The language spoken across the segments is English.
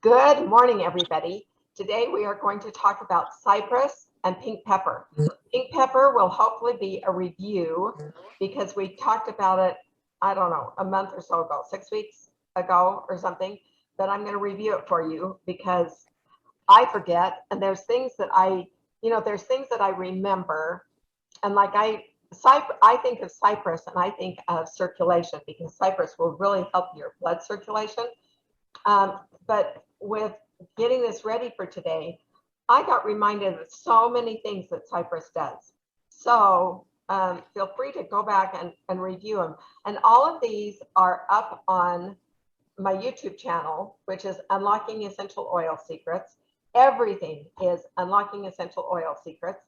Good morning, everybody. Today we are going to talk about cypress and pink pepper. Pink pepper will hopefully be a review because we talked about it, I don't know, a month or so ago, 6 weeks ago or something, but I'm going to review it for you because I forget, and there's things that there's things that I remember, and like I think of cypress and I think of circulation because cypress will really help your blood circulation. But with getting this ready for today, I got reminded of so many things that cypress does. So feel free to go back and review them. And all of these are up on my YouTube channel, which is Unlocking Essential Oil Secrets. Everything is Unlocking Essential Oil Secrets.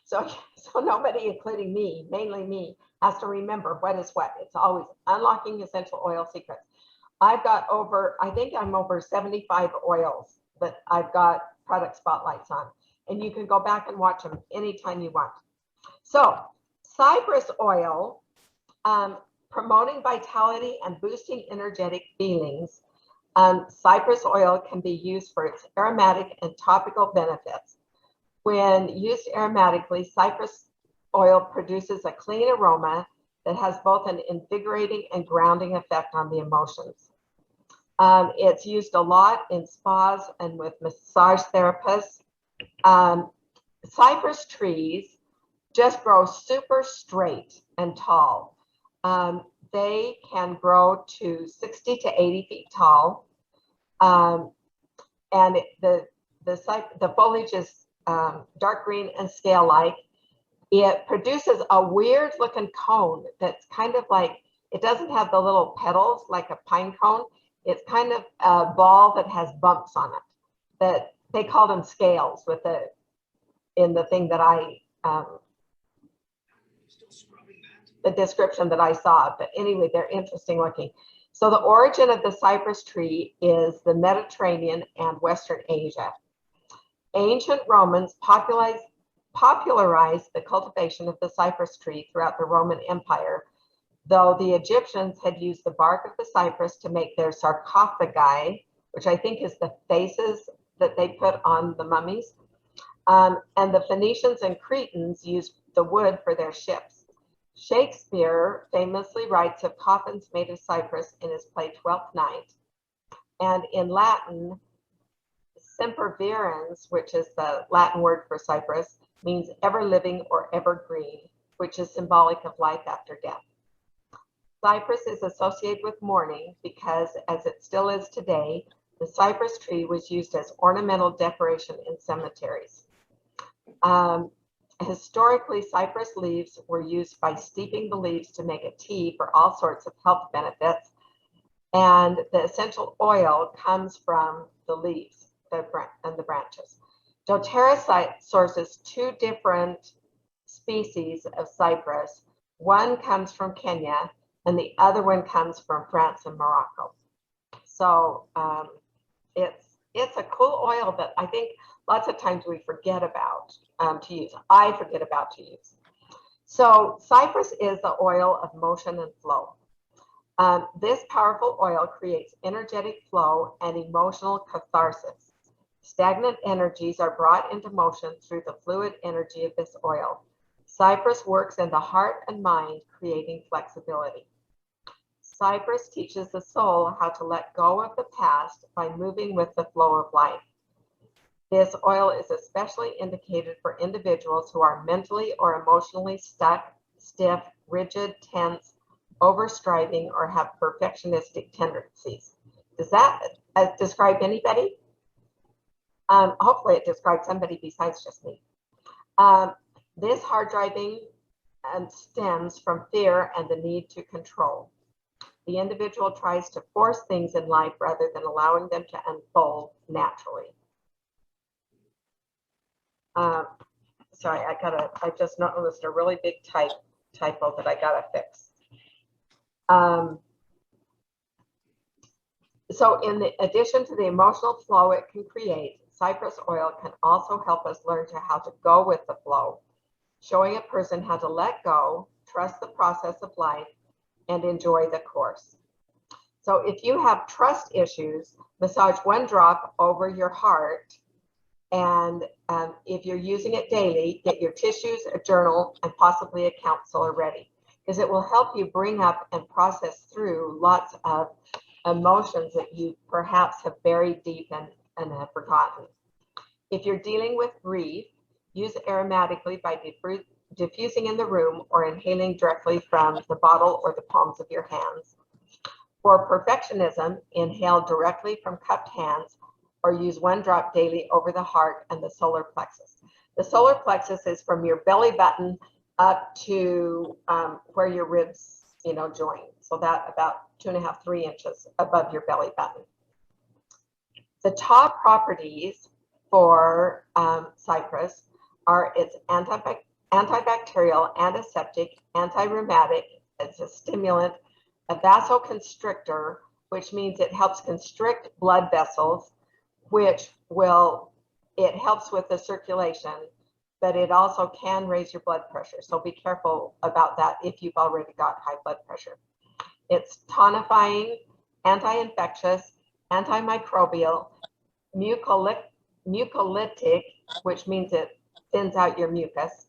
So nobody, including me, mainly me, has to remember what is what. It's always Unlocking Essential Oil Secrets. I think I'm over 75 oils that I've got product spotlights on, and you can go back and watch them anytime you want. So cypress oil, promoting vitality and boosting energetic feelings. Cypress oil can be used for its aromatic and topical benefits. When used aromatically, cypress oil produces a clean aroma that has both an invigorating and grounding effect on the emotions. It's used a lot in spas and with massage therapists. Cypress trees just grow super straight and tall. They can grow to 60 to 80 feet tall. And the foliage is dark green and scale-like. It produces a weird looking cone that's kind of like, it doesn't have the little petals like a pine cone. It's kind of a ball that has bumps on it. That they call them scales in the thing that the description that I saw. But anyway, they're interesting looking. So the origin of the cypress tree is the Mediterranean and Western Asia. Ancient Romans popularized the cultivation of the cypress tree throughout the Roman Empire, though the Egyptians had used the bark of the cypress to make their sarcophagi, which I think is the faces that they put on the mummies. And the Phoenicians and Cretans used the wood for their ships. Shakespeare famously writes of coffins made of cypress in his play Twelfth Night. And in Latin, sempervirens, which is the Latin word for cypress, means ever living or evergreen, which is symbolic of life after death. Cypress is associated with mourning because, as it still is today, the cypress tree was used as ornamental decoration in cemeteries. Historically, cypress leaves were used by steeping the leaves to make a tea for all sorts of health benefits, and the essential oil comes from the leaves and the branches. doTERRA sources 2 different species of cypress. One comes from Kenya, and the other one comes from France and Morocco. So it's a cool oil that I think lots of times we forget about to use. I forget about to use. So cypress is the oil of motion and flow. This powerful oil creates energetic flow and emotional catharsis. Stagnant energies are brought into motion through the fluid energy of this oil. Cypress works in the heart and mind, creating flexibility. Cypress teaches the soul how to let go of the past by moving with the flow of life. This oil is especially indicated for individuals who are mentally or emotionally stuck, stiff, rigid, tense, overstriving, or have perfectionistic tendencies. Does that describe anybody? Hopefully it describes somebody besides just me. This hard driving stems from fear and the need to control. The individual tries to force things in life rather than allowing them to unfold naturally. Sorry, I just noticed a really big typo that I gotta fix. So in addition to the emotional flow it can create, cypress oil can also help us learn how to go with the flow, showing a person how to let go, trust the process of life, and enjoy the course. So if you have trust issues, massage one drop over your heart. And if you're using it daily, get your tissues, a journal, and possibly a counselor ready, because it will help you bring up and process through lots of emotions that you perhaps have buried deep and have forgotten. If you're dealing with grief, use aromatically by diffusing in the room or inhaling directly from the bottle or the palms of your hands. For perfectionism, inhale directly from cupped hands or use one drop daily over the heart and the solar plexus. The solar plexus is from your belly button up to where your ribs, join. So that about 2.5, 3 inches above your belly button. The top properties for Cypress are its antibacterial, antiseptic, anti-rheumatic, it's a stimulant, a vasoconstrictor, which means it helps constrict blood vessels, it helps with the circulation, but it also can raise your blood pressure. So be careful about that if you've already got high blood pressure. It's tonifying, anti-infectious, antimicrobial, mucolytic, which means it thins out your mucus,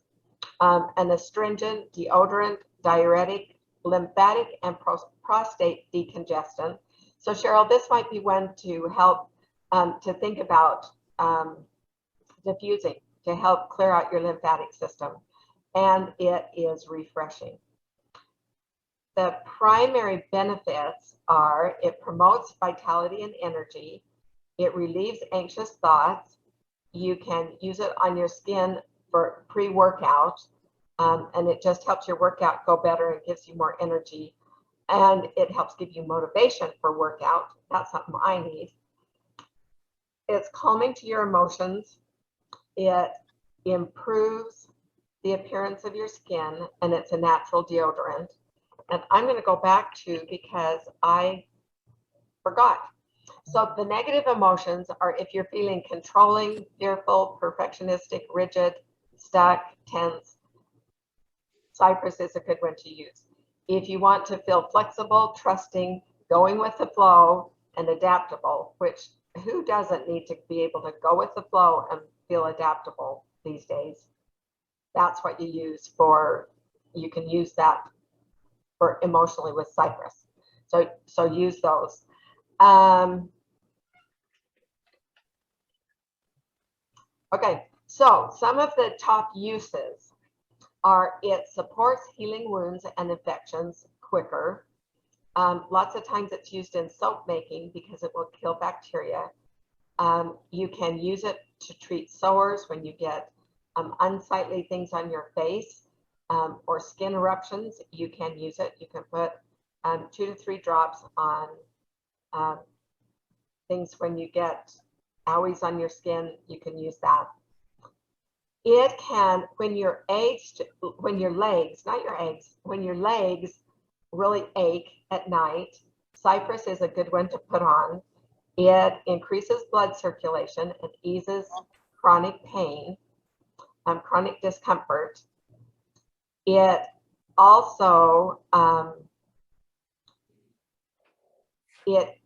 an astringent, deodorant, diuretic, lymphatic, and prostate decongestant. So Cheryl, this might be one to help to think about diffusing to help clear out your lymphatic system, and it is refreshing. The primary benefits are it promotes vitality and energy, it relieves anxious thoughts, you can use it on your skin for pre-workout, and it just helps your workout go better and gives you more energy, and it helps give you motivation for workout. That's something I need. It's calming to your emotions. It improves the appearance of your skin, and it's a natural deodorant. And I'm going to go back to, because I forgot. So the negative emotions are if you're feeling controlling, fearful, perfectionistic, rigid, stuck, tense, Cypress is a good one to use. If you want to feel flexible, trusting, going with the flow, and adaptable, which who doesn't need to be able to go with the flow and feel adaptable these days? That's what you use for, you can use that for emotionally with Cypress. So use those. Okay, so some of the top uses are it supports healing wounds and infections quicker. Lots of times it's used in soap making because it will kill bacteria. You can use it to treat sores when you get unsightly things on your face or skin eruptions. You can use it. You can put 2 to 3 drops on things when you get owies on your skin. You can use that. It can, when your legs really ache at night, Cypress is a good one to put on. It increases blood circulation and eases chronic pain, chronic discomfort. It also it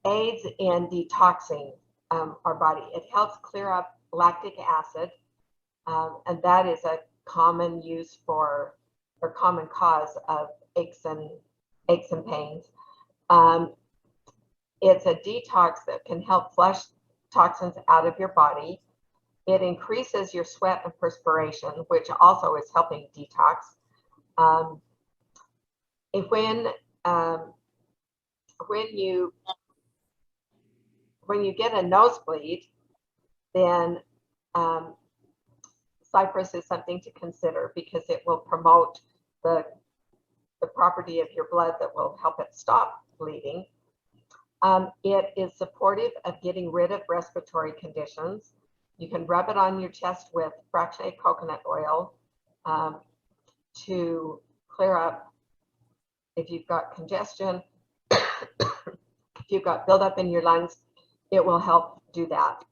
aids in detoxing our body. It helps clear up lactic acid, and that is a common use for, or common cause of aches and pains. It's a detox that can help flush toxins out of your body. It increases your sweat and perspiration, which also is helping detox. When you get a nosebleed, then Cypress is something to consider because it will promote the property of your blood that will help it stop bleeding. It is supportive of getting rid of respiratory conditions. You can rub it on your chest with fractionated coconut oil to clear up if you've got congestion, if you've got buildup in your lungs, it will help do that.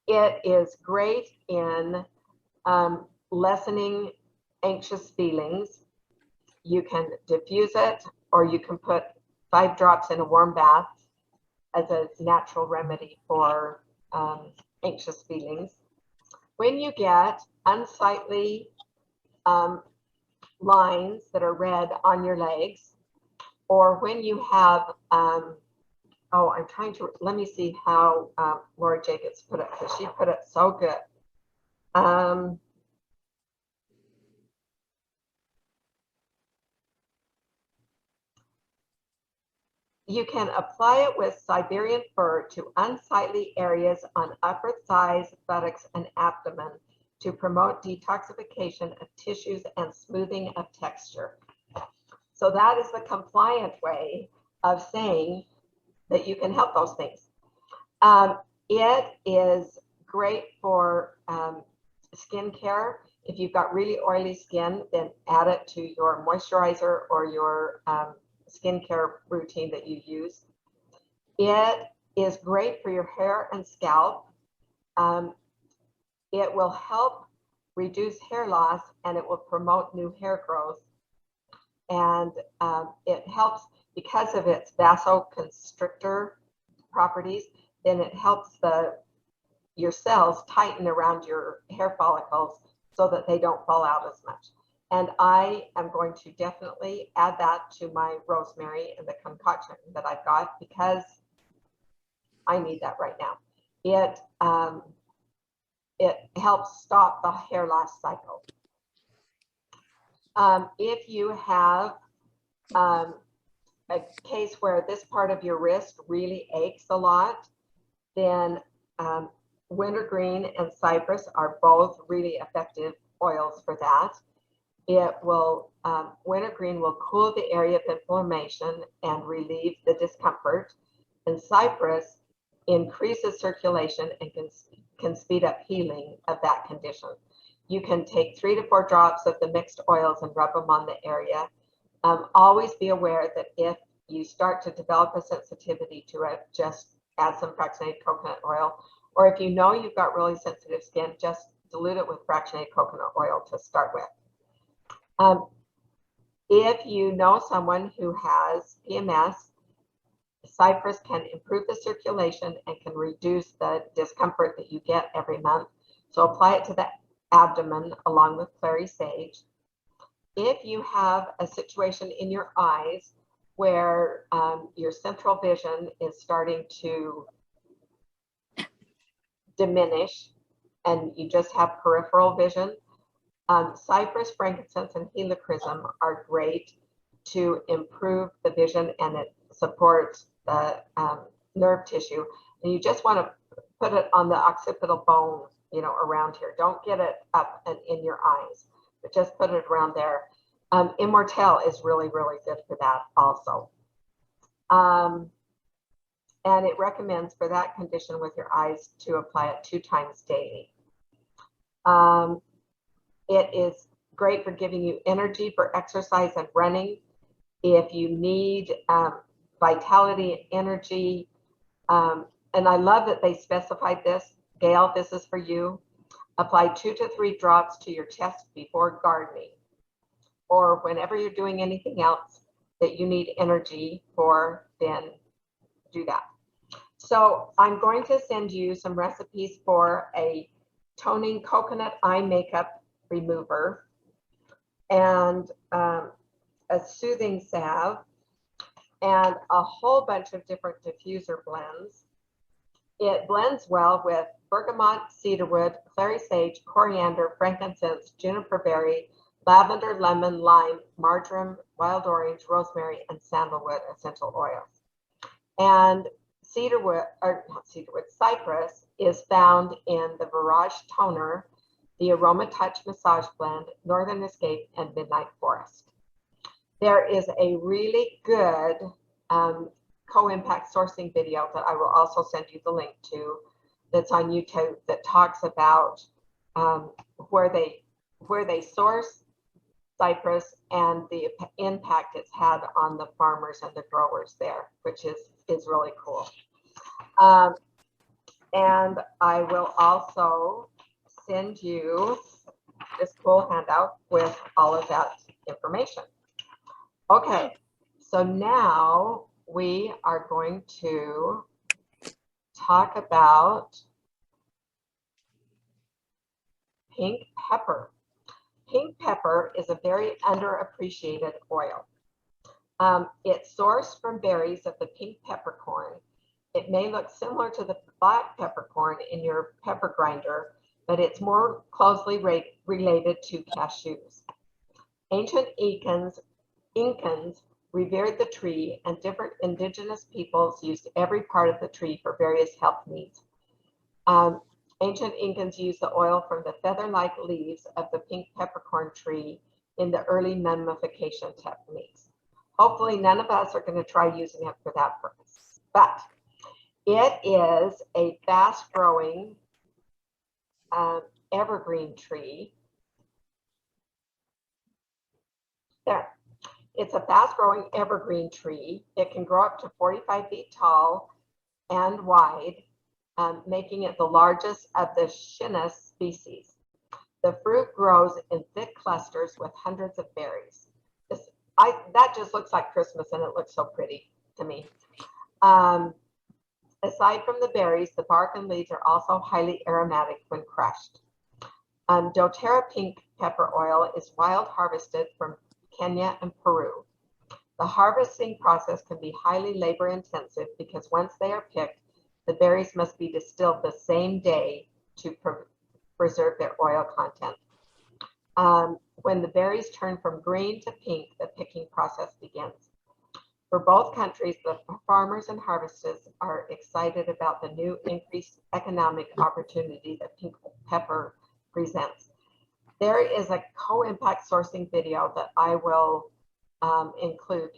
It is great in lessening anxious feelings. You can diffuse it, or you can put 5 drops in a warm bath as a natural remedy for anxious feelings. When you get unsightly lines that are red on your legs, or when you have, let me see how Laura Jacobs put it, because she put it so good. You can apply it with Siberian fir to unsightly areas on upper thighs, buttocks, and abdomen to promote detoxification of tissues and smoothing of texture. So that is the compliant way of saying that you can help those things. It is great for skincare. If you've got really oily skin, then add it to your moisturizer or your skincare routine that you use. It is great for your hair and scalp. It will help reduce hair loss, and it will promote new hair growth. And it helps because of its vasoconstrictor properties. Then it helps your cells tighten around your hair follicles so that they don't fall out as much. And I am going to definitely add that to my rosemary and the concoction that I've got, because I need that right now. It helps stop the hair loss cycle. If you have a case where this part of your wrist really aches a lot, then wintergreen and cypress are both really effective oils for that. It will, wintergreen will cool the area of inflammation and relieve the discomfort, and cypress increases circulation and can speed up healing of that condition. You can take 3 to 4 drops of the mixed oils and rub them on the area. Always be aware that if you start to develop a sensitivity to it, just add some fractionated coconut oil. Or if you know you've got really sensitive skin, just dilute it with fractionated coconut oil to start with. If you know someone who has PMS, cypress can improve the circulation and can reduce the discomfort that you get every month. So apply it to the abdomen along with clary sage. If you have a situation in your eyes where your central vision is starting to diminish and you just have peripheral vision, cypress, frankincense, and helichrysum are great to improve the vision, and it supports the nerve tissue. And you just want to put it on the occipital bone, around here. Don't get it up and in your eyes, but just put it around there. Immortelle is really, really good for that also. And it recommends for that condition with your eyes to apply it 2 times daily. It is great for giving you energy for exercise and running. If you need vitality and energy, and I love that they specified this. Gail, this is for you. Apply 2 to 3 drops to your chest before gardening, or whenever you're doing anything else that you need energy for, then do that. So I'm going to send you some recipes for a toning coconut eye makeup remover and a soothing salve and a whole bunch of different diffuser blends. It blends well with bergamot, cedarwood, clary sage, coriander, frankincense, juniper berry, lavender, lemon, lime, marjoram, wild orange, rosemary, and sandalwood essential oils. And cypress is found in the Virage Toner, the Aroma Touch Massage Blend, Northern Escape, and Midnight Forest. There is a really good co-impact sourcing video that I will also send you the link to, that's on YouTube, that talks about where they source cypress and the impact it's had on the farmers and the growers there, which is really cool. And I will also send you this cool handout with all of that information. Okay, so now we are going to talk about pink pepper. Pink pepper is a very underappreciated oil. It's sourced from berries of the pink peppercorn. It may look similar to the black peppercorn in your pepper grinder, but it's more closely related to cashews. Ancient Incans revered the tree, and different indigenous peoples used every part of the tree for various health needs. Ancient Incans used the oil from the feather-like leaves of the pink peppercorn tree in the early mummification techniques. Hopefully none of us are going to try using it for that purpose, but it is a fast-growing evergreen tree. There. It's a fast-growing evergreen tree. It can grow up to 45 feet tall and wide, making it the largest of the Shinus species. The fruit grows in thick clusters with hundreds of berries. That just looks like Christmas, and it looks so pretty to me. Aside from the berries, the bark and leaves are also highly aromatic when crushed. doTERRA pink pepper oil is wild harvested from Kenya and Peru. The harvesting process can be highly labor intensive because once they are picked, the berries must be distilled the same day to preserve their oil content. When the berries turn from green to pink, the picking process begins. For both countries, the farmers and harvesters are excited about the new increased economic opportunity that pink pepper presents. There is a co-impact sourcing video that I will include.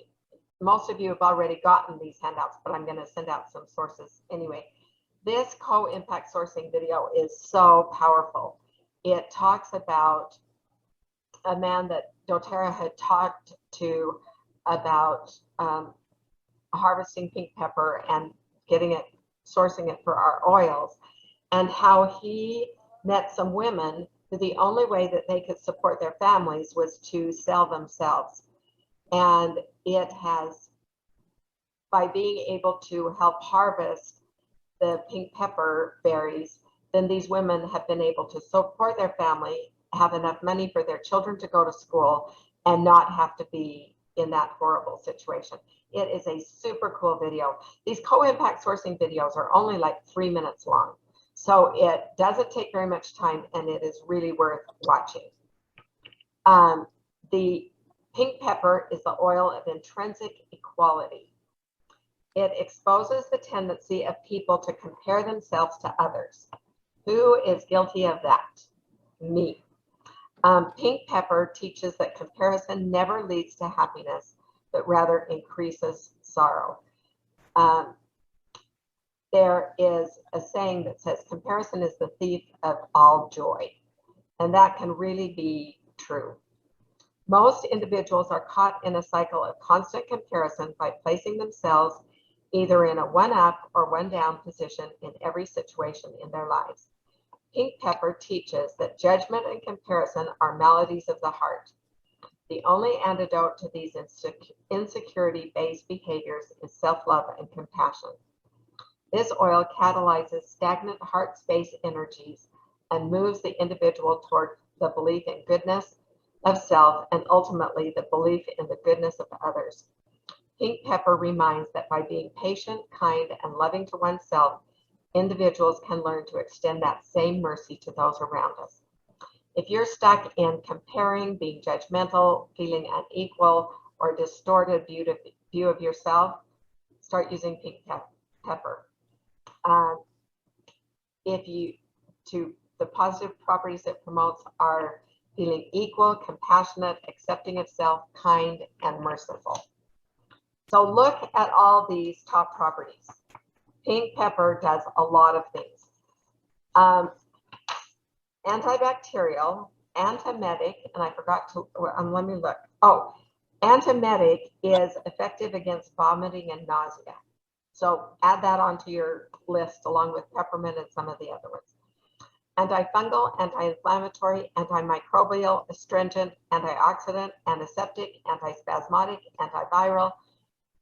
Most of you have already gotten these handouts, but I'm going to send out some sources anyway. This co-impact sourcing video is so powerful. It talks about a man that doTERRA had talked to about harvesting pink pepper and getting it, sourcing it for our oils, and how he met some women who the only way that they could support their families was to sell themselves. And it has, by being able to help harvest the pink pepper berries, then these women have been able to support their family, have enough money for their children to go to school, and not have to be in that horrible situation. It is a super cool video. These co-impact sourcing videos are only like 3 minutes long. So it doesn't take very much time, and it is really worth watching. The pink pepper is the oil of intrinsic equality. It exposes the tendency of people to compare themselves to others. Who is guilty of that? Me. Pink pepper teaches that comparison never leads to happiness, but rather increases sorrow. There is a saying that says comparison is the thief of all joy, and that can really be true. Most individuals are caught in a cycle of constant comparison by placing themselves either in a one-up or one-down position in every situation in their lives. Pink pepper teaches that judgment and comparison are maladies of the heart. The only antidote to these insecurity-based behaviors is self-love and compassion. This oil catalyzes stagnant heart space energies and moves the individual toward the belief in goodness of self and ultimately the belief in the goodness of others. Pink pepper reminds that by being patient, kind, and loving to oneself, individuals can learn to extend that same mercy to those around us. If you're stuck in comparing, being judgmental, feeling unequal, or distorted view of yourself, start using pink pepper. The positive properties it promotes are feeling equal, compassionate, accepting of self, kind, and merciful. So look at all these top properties. Pink pepper does a lot of things. Antibacterial, antiemetic, and I forgot to, let me look. Oh, antiemetic is effective against vomiting and nausea. So add that onto your list along with peppermint and some of the other ones. Antifungal, anti-inflammatory, antimicrobial, astringent, antioxidant, antiseptic, antispasmodic, antiviral,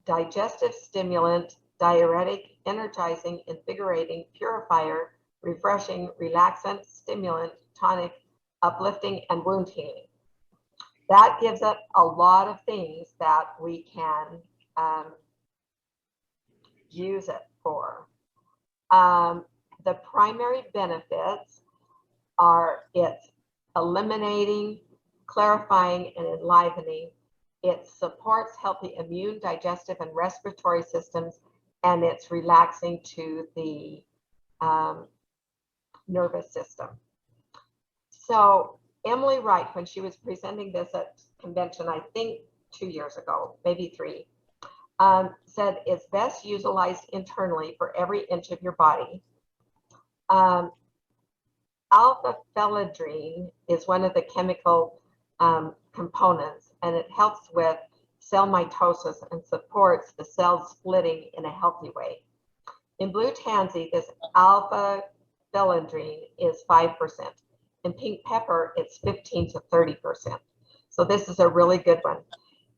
digestive stimulant, diuretic, energizing, invigorating, purifier, refreshing, relaxant, stimulant, tonic, uplifting, and wound healing. That gives it a lot of things that we can use it for. The primary benefits are it's eliminating, clarifying, and enlivening. It supports healthy immune, digestive, and respiratory systems, and it's relaxing to the nervous system. So Emily Wright, when she was presenting this at convention, I think 2 years ago, maybe 3, said it's best utilized internally for every inch of your body. Alpha-felidrine is one of the chemical components, and it helps with cell mitosis and supports the cells splitting in a healthy way. In blue tansy, this alpha-felidrine is 5%. In pink pepper, it's 15 to 30%. So this is a really good one.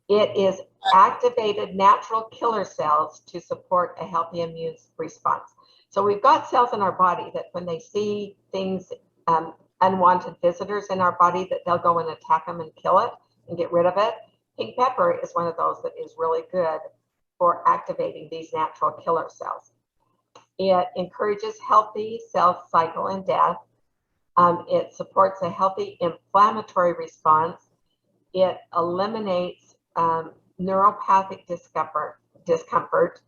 It is activated natural killer cells to support a healthy immune response. So we've got cells in our body that when they see things, unwanted visitors in our body, that they'll go and attack them and kill it and get rid of it. Pink pepper is one of those that is really good for activating these natural killer cells. It encourages healthy cell cycle and death. It supports a healthy inflammatory response. It eliminates neuropathic discomfort,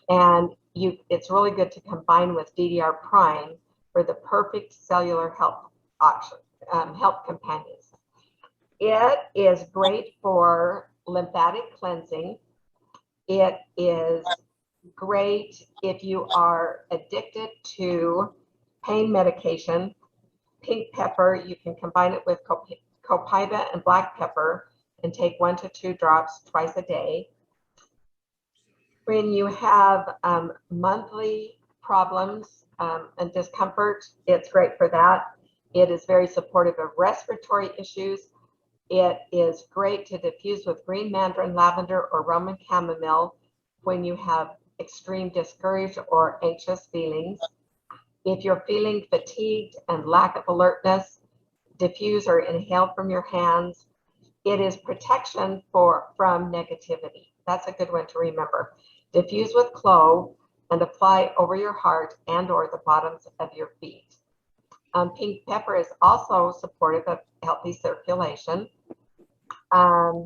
and it's really good to combine with DDR prime for the perfect cellular health option, health companions. It is great for lymphatic cleansing. It is great if you are addicted to pain medication. Pink pepper, you can combine it with copaiba and black pepper and take 1 to 2 drops twice a day. When you have monthly problems and discomfort, it's great for that. It is very supportive of respiratory issues. It is great to diffuse with green mandarin, lavender, or Roman chamomile when you have extreme discouraged or anxious feelings. If you're feeling fatigued and lack of alertness, diffuse or inhale from your hands. It is protection from negativity. That's a good one to remember. Diffuse with clove and apply over your heart and or the bottoms of your feet. Pink pepper is also supportive of healthy circulation. Those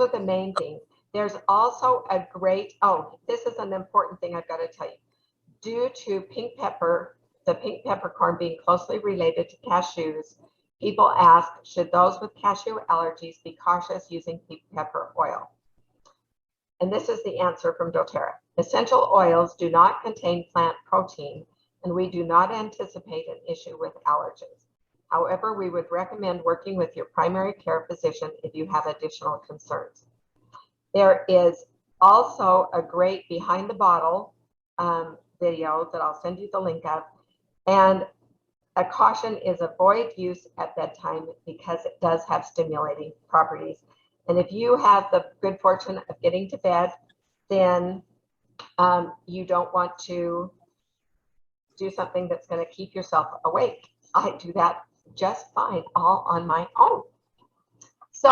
are the main things. There's also a great, this is an important thing I've got to tell you. Due to pink pepper, the pink peppercorn being closely related to cashews, people ask, should those with cashew allergies be cautious using pink pepper oil? And this is the answer from doTERRA. Essential oils do not contain plant protein, and we do not anticipate an issue with allergens. However, we would recommend working with your primary care physician if you have additional concerns. There is also a great behind the bottle video that I'll send you the link of. And a caution is avoid use at bedtime because it does have stimulating properties. And if you have the good fortune of getting to bed, then you don't want to do something that's going to keep yourself awake. I do that just fine all on my own.